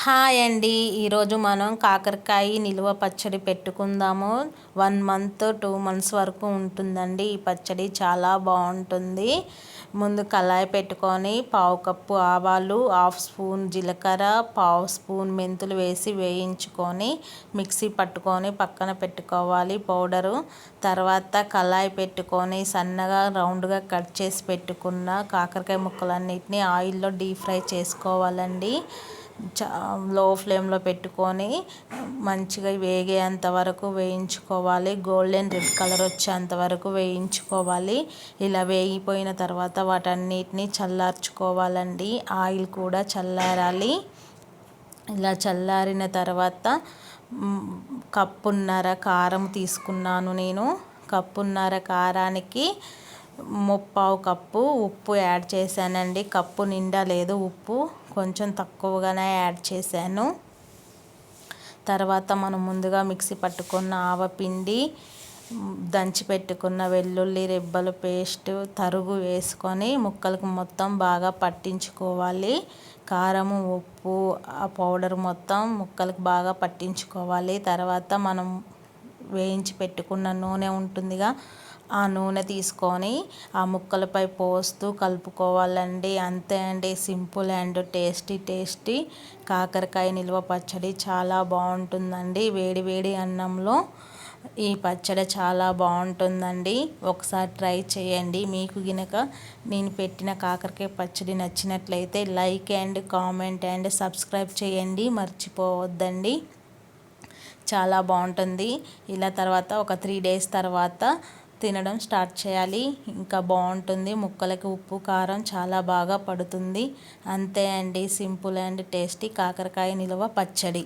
Hi అండి. ఈరోజు మనం కాకరకాయ నిలువ పచ్చడి పెట్టుకుందాము. 1 మంత్ 2 మంత్స్ వరకు ఉంటుందండి. ఈ పచ్చడి చాలా బాగుంటుంది. ముందు కళాయి పెట్టుకొని పావు కప్పు ఆవాలు, హాఫ్ స్పూన్ జీలకర్ర, పావు స్పూన్ మెంతులు వేసి వేయించుకొని మిక్సీ పట్టుకొని పక్కన పెట్టుకోవాలి పౌడరు. తర్వాత కళాయి పెట్టుకొని సన్నగా రౌండ్గా కట్ చేసి పెట్టుకున్న కాకరకాయ ముక్కలన్నిటిని ఆయిల్లో డీప్ ఫ్రై చేసుకోవాలండి. లో ఫ్లేమ్లో పెట్టుకొని మంచిగా వేగేంత వరకు వేయించుకోవాలి. గోల్డెన్ రెడ్ కలర్ వచ్చేంత వరకు వేయించుకోవాలి. ఇలా వేగిపోయిన తర్వాత వాటన్నిటిని చల్లార్చుకోవాలండి. ఆయిల్ కూడా చల్లారాలి. ఇలా చల్లారిన తర్వాత కప్పున్నర కారం తీసుకున్నాను నేను. కప్పున్నర కారానికి ముప్పావు కప్పు ఉప్పు యాడ్ చేశానండి. కప్పు నిండా లేదు, ఉప్పు కొంచెం తక్కువగానే యాడ్ చేశాను. తర్వాత మనం ముందుగా మిక్సీ పట్టుకున్న ఆవపిండి, దంచి పెట్టుకున్న వెల్లుల్లి రెబ్బల పేస్ట్, తరుగు వేసుకొని ముక్కలకు మొత్తం బాగా పట్టించుకోవాలి. కారము, ఉప్పు, ఆ పౌడర్ మొత్తం ముక్కలకు బాగా పట్టించుకోవాలి. తర్వాత మనం వేయించి పెట్టుకున్న నూనె ఉంటుందిగా, ఆ నూనె తీసుకొని ఆ ముక్కలపై పోస్తూ కలుపుకోవాలండి. అంతే అండి, సింపుల్ అండ్ టేస్టీ కాకరకాయ నిల్వ పచ్చడి చాలా బాగుంటుందండి. వేడి వేడి అన్నంలో ఈ పచ్చడి చాలా బాగుంటుందండి. ఒకసారి ట్రై చేయండి. మీకు గినక నేను పెట్టిన కాకరకాయ పచ్చడి నచ్చినట్లయితే like and comment and subscribe చేయండి, మర్చిపోవద్దండి. చాలా బాగుంటుంది. ఇలా తర్వాత ఒక 3 days తర్వాత తినడం స్టార్ట్ చేయాలి. ఇంకా బాగుంటుంది. ముక్కలకి ఉప్పు కారం చాలా బాగా పడుతుంది. అంతే అండి, సింపుల్ అండ్ టేస్టీ కాకరకాయ నిల్వ పచ్చడి.